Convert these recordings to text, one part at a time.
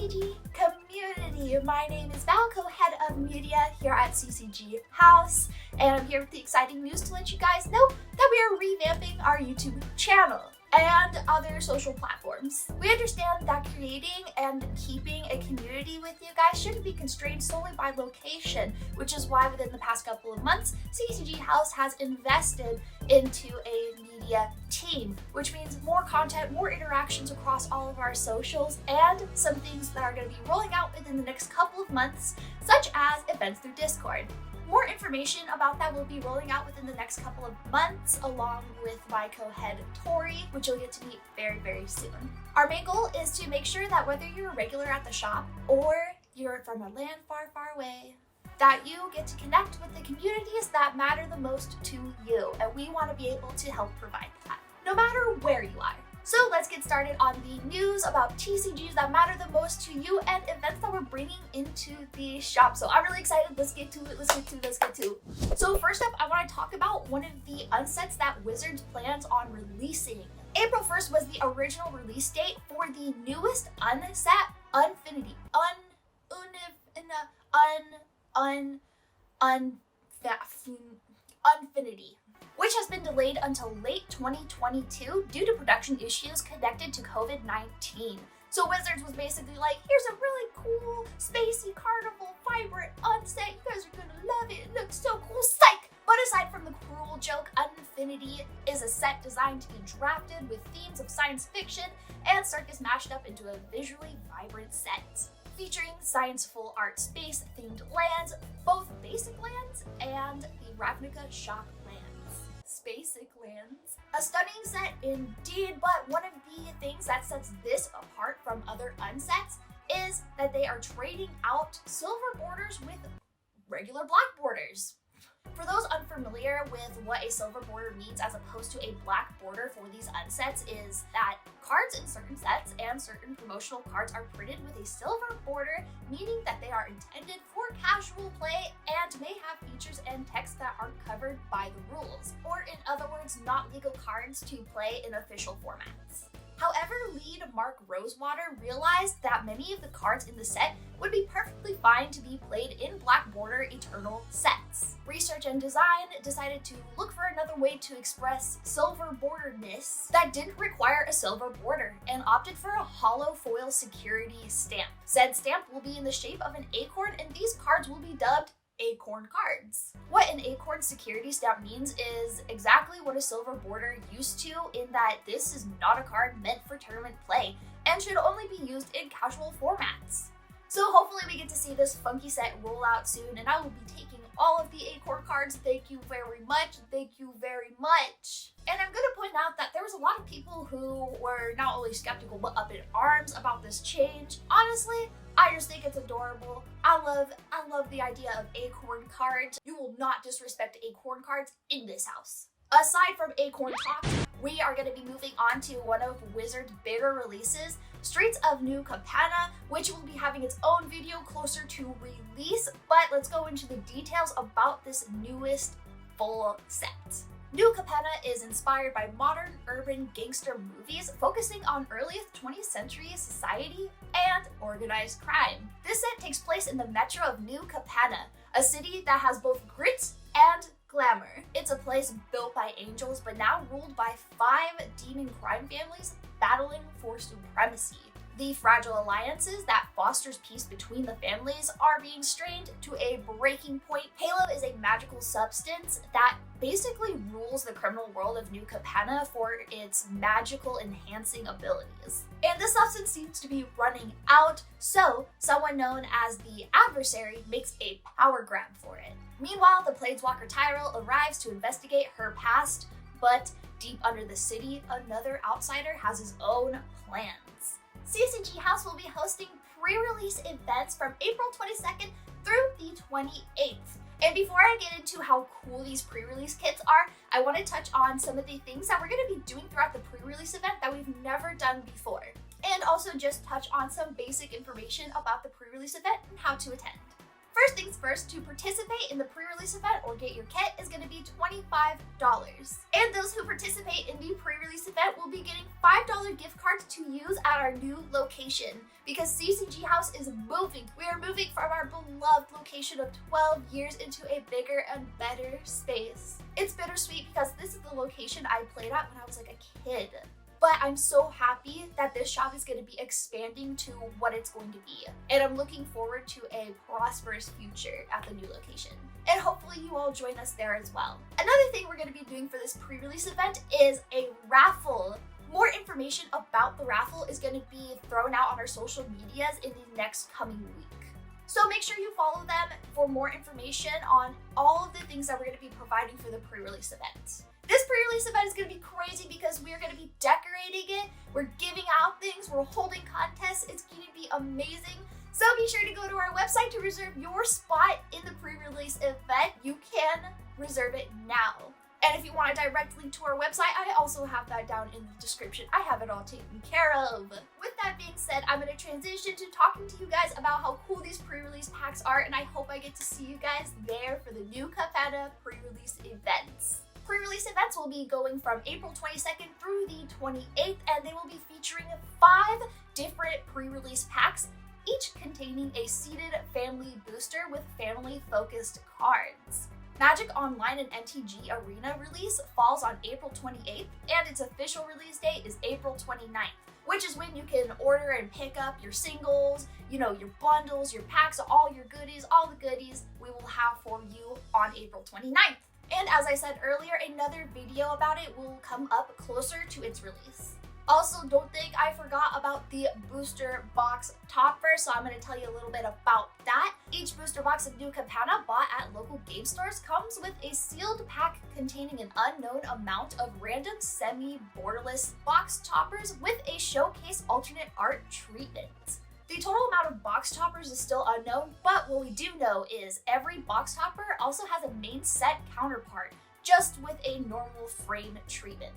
CCG community. My name is Val, co-head of media here at CCG House, and I'm here with the exciting news to let you guys know that we are revamping our YouTube channel and other social platforms. We understand that creating and keeping a community with you guys shouldn't be constrained solely by location, which is why within the past couple of months, CCG House has invested into a media team, which means more content, more interactions across all of our socials, and some things that are going to be rolling out within the next couple of months, such as events through Discord. More information about that will be rolling out within the next couple of months, along with my co-head Tori, which you'll get to meet very, very soon. Our main goal is to make sure that whether you're a regular at the shop or you're from a land far, far away, that you get to connect with the communities that matter the most to you, and we want to be able to help provide that, no matter where you are. So let's get started on the news about TCGs that matter the most to you and events that we're bringing into the shop. So I'm really excited. Let's get to it. So first up, I want to talk about one of the unsets that Wizards plans on releasing. April 1st was the original release date for the newest unset, Uninfinity. Uninfinity, which has been delayed until late 2022 due to production issues connected to COVID-19. So Wizards was basically like, here's a really cool, spacey, carnival, vibrant unset. You guys are gonna love it. It looks so cool, psych! But aside from the cruel joke, Uninfinity is a set designed to be drafted with themes of science fiction and circus mashed up into a visually vibrant set, featuring science full art space themed lands, both basic lands and the Ravnica shock lands. Basic lands. A stunning set indeed, but one of the things that sets this apart from other unsets is that they are trading out silver borders with regular black borders. For those unfamiliar with what a silver border means as opposed to a black border for these unsets is that cards in certain sets and certain promotional cards are printed with a silver border, meaning that they are intended for casual play and may have features and text that aren't covered by the rules, or in other words, not legal cards to play in official formats. However, lead Mark Rosewater realized that many of the cards in the set would be perfectly fine to be played in Black Border Eternal sets. Research and Design decided to look for another way to express silver borderedness that didn't require a silver border and opted for a hollow foil security stamp. Said stamp will be in the shape of an acorn, and these cards will be dubbed acorn cards. What an acorn security stamp means is exactly what a silver border used to, in that this is not a card meant for tournament play and should only be used in casual formats. So hopefully we get to see this funky set roll out soon, and I will be taking all of the acorn cards. Thank you very much. Thank you very much. And I'm gonna point out that there was a lot of people who were not only skeptical but up in arms about this change. Honestly, I just think it's adorable. I love the idea of acorn cards. You will not disrespect acorn cards in this house. Aside from acorn talk, we are going to be moving on to one of Wizards' bigger releases, Streets of New Capenna, which will be having its own video closer to release, but let's go into the details about this newest full set. New Capenna is inspired by modern urban gangster movies focusing on early 20th century society and organized crime. This set takes place in the metro of New Capenna, a city that has both grit and glamour. It's a place built by angels but now ruled by 5 demon crime families battling for supremacy. The fragile alliances that fosters peace between the families are being strained to a breaking point. Halo is a magical substance that basically rules the criminal world of New Capenna for its magical enhancing abilities. And this substance seems to be running out, so someone known as the Adversary makes a power grab for it. Meanwhile, the Planeswalker Tyrell arrives to investigate her past, but deep under the city, another outsider has his own plans. CCG House will be hosting pre-release events from April 22nd through the 28th. And before I get into how cool these pre-release kits are, I want to touch on some of the things that we're going to be doing throughout the pre-release event that we've never done before. And also just touch on some basic information about the pre-release event and how to attend. First things first, to participate in the pre-release event or get your kit is going to be $25. And those who participate in the pre-release event will be getting $5 gift cards to use at our new location because CCG House is moving. We are moving from our beloved location of 12 years into a bigger and better space. It's bittersweet because this is the location I played at when I was like a kid. But I'm so happy that this shop is going to be expanding to what it's going to be. And I'm looking forward to a prosperous future at the new location. And hopefully you all join us there as well. Another thing we're going to be doing for this pre-release event is a raffle. More information about the raffle is going to be thrown out on our social medias in the next coming week. So make sure you follow them for more information on all of the things that we're going to be providing for the pre-release event. This pre-release event is going to be crazy because we are going to be decorating it, we're giving out things, we're holding contests, it's going to be amazing. So be sure to go to our website to reserve your spot in the pre-release event. You can reserve it now. And if you want a direct link to our website, I also have that down in the description. I have it all taken care of. With that being said, I'm going to transition to talking to you guys about how cool these pre-release packs are, and I hope I get to see you guys there for the new Capenna pre-release events. Pre-release events will be going from April 22nd through the 28th, and they will be featuring 5 different pre-release packs, each containing a seeded family booster with family-focused cards. Magic Online and MTG Arena release falls on April 28th, and its official release date is April 29th, which is when you can order and pick up your singles, your bundles, your packs, all your goodies, all the goodies we will have for you on April 29th. And as I said earlier, another video about it will come up closer to its release. Also, don't think I forgot about the booster box topper, so I'm going to tell you a little bit about that. Each booster box of new Capenna bought at local game stores comes with a sealed pack containing an unknown amount of random semi-borderless box toppers with a showcase alternate art treatment. The total amount of box toppers is still unknown, but what we do know is every box topper also has a main set counterpart, just with a normal frame treatment.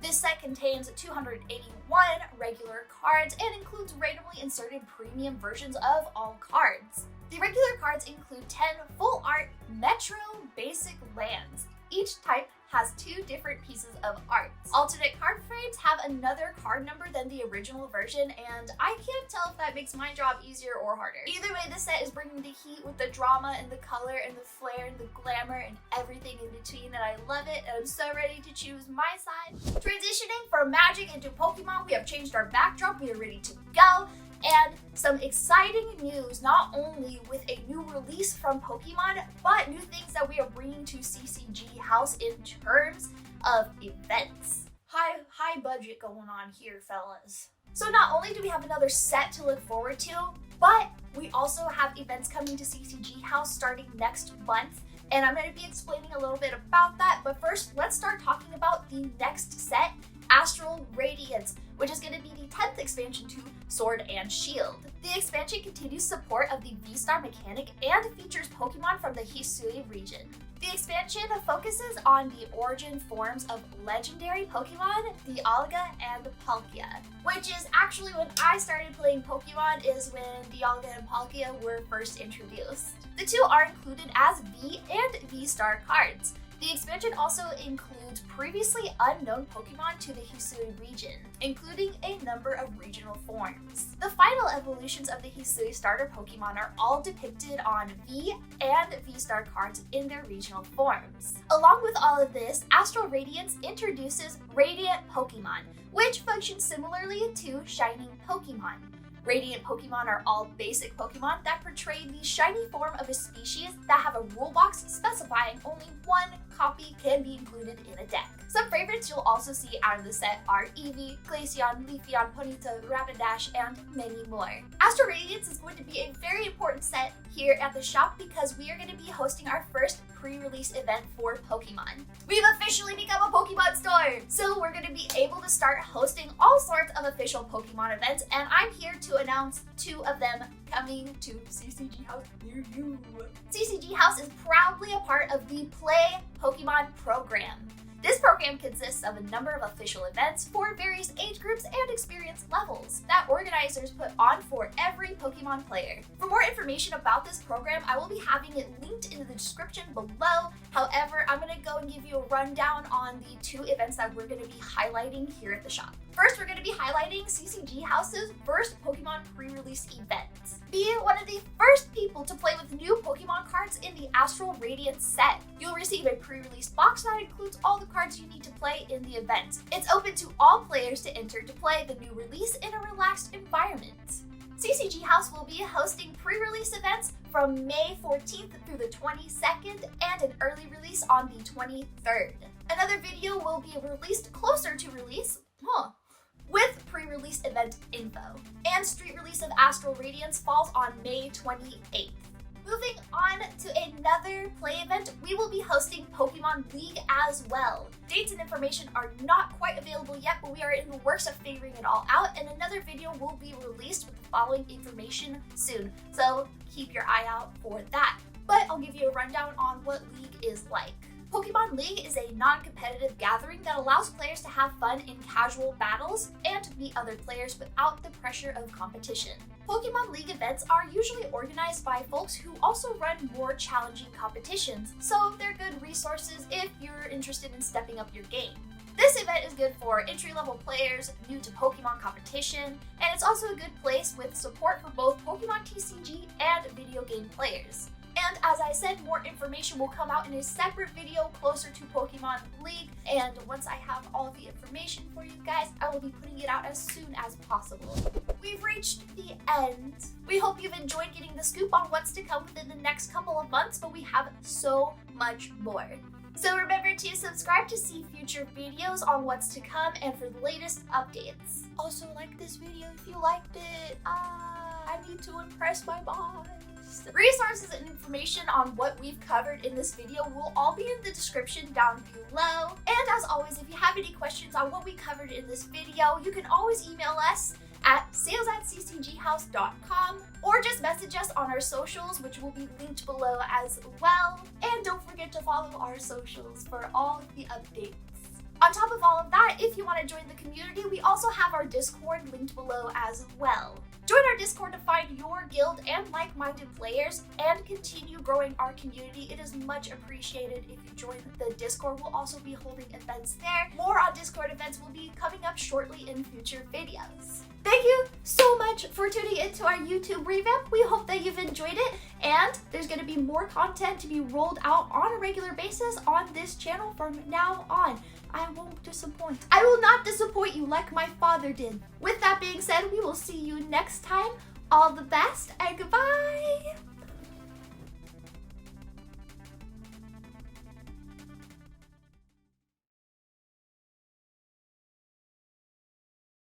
This set contains 281 regular cards and includes randomly inserted premium versions of all cards. The regular cards include 10 full art Metro basic lands. Each type has 2 different pieces of art. Alternate card frames have another card number than the original version, and I can't tell if that makes my job easier or harder. Either way, this set is bringing the heat with the drama and the color and the flair and the glamour and everything in between, and I love it, and I'm so ready to choose my side. Transitioning from Magic into Pokemon, we have changed our backdrop, we are ready to go. And some exciting news, not only with a new release from Pokemon, but new things that we are bringing to CCG House in terms of events. High budget going on here, fellas. So not only do we have another set to look forward to, but we also have events coming to CCG House starting next month. And I'm going to be explaining a little bit about that. But first, let's start talking about the next set, Astral Radiance, which is going to be the 10th expansion to Sword and Shield. The expansion continues support of the V-Star mechanic and features Pokemon from the Hisui region. The expansion focuses on the origin forms of legendary Pokemon, the Dialga and Palkia, which is actually when I started playing Pokemon is when Dialga and Palkia were first introduced. The two are included as V and V-Star cards. The expansion also includes previously unknown Pokemon to the Hisui region, including a number of regional forms. The final evolutions of the Hisui starter Pokemon are all depicted on V and V-Star cards in their regional forms. Along with all of this, Astral Radiance introduces Radiant Pokemon, which functions similarly to Shining Pokemon. Radiant Pokemon are all basic Pokemon that portray the shiny form of a species that have a rule box specifying only one copy can be included in a deck. Some favorites you'll also see out of the set are Eevee, Glaceon, Leafeon, Ponyta, Rapidash, and many more. Astral Radiance is going to be a very important set here at the shop because we are going to be hosting our first pre-release event for Pokemon. We've officially become a Pokemon store! So we're going to be able to start hosting all sorts of official Pokemon events, and I'm here to announce 2 of them coming to CCG House near you. CCG House is proudly a part of the Play Pokemon program. This program consists of a number of official events for various age groups and experience levels that organizers put on for every Pokemon player. For more information about this program, I will be having it linked in the description below. However, I'm going to go and give you a rundown on the 2 events that we're going to be highlighting here at the shop. First, we're going to be highlighting CCGHouse's first Pokemon pre-release event. Be one of the first people to play with new Pokemon cards in the Astral Radiance set. You'll receive a pre-release box that includes all the cards you need to play in the event. It's open to all players to enter to play the new release in a relaxed environment. CCGHouse will be hosting pre-release events from May 14th through the 22nd and an early release on the 23rd. Another video will be released closer to release, with pre-release event info. And street release of Astral Radiance falls on May 28th. Moving on to another play event, we will be hosting Pokemon League as well. Dates and information are not quite available yet, but we are in the works of figuring it all out, and another video will be released with the following information soon. So keep your eye out for that. But I'll give you a rundown on what League is like. Pokemon League is a non-competitive gathering that allows players to have fun in casual battles and meet other players without the pressure of competition. Pokemon League events are usually organized by folks who also run more challenging competitions, so they're good resources if you're interested in stepping up your game. This event is good for entry-level players new to Pokemon competition, and it's also a good place with support for both Pokemon TCG and video game players. And as I said, more information will come out in a separate video closer to Pokemon League, and once I have all the information for you guys, I will be putting it out as soon as possible. We've reached the end. We hope you've enjoyed getting the scoop on what's to come within the next couple of months, but we have so much more. So remember to subscribe to see future videos on what's to come and for the latest updates. Also like this video if you liked it. I need to impress my boss. Resources and information on what we've covered in this video will all be in the description down below. And as always, if you have any questions on what we covered in this video, you can always email us at sales@ccghouse.com or just message us on our socials, which will be linked below as well. And don't forget to follow our socials for all of the updates. On top of all of that, if you want to join the community, we also have our Discord linked below as well. Join our Discord to find your guild and like-minded players and continue growing our community. It is much appreciated if you join the Discord. We'll also be holding events there. More on Discord events will be coming up shortly in future videos. Thank you so much for tuning into our YouTube revamp. We hope that you've enjoyed it, and there's going to be more content to be rolled out on a regular basis on this channel from now on. I won't disappoint. I will not disappoint you like my father did. With that being said, we will see you next time. All the best and goodbye.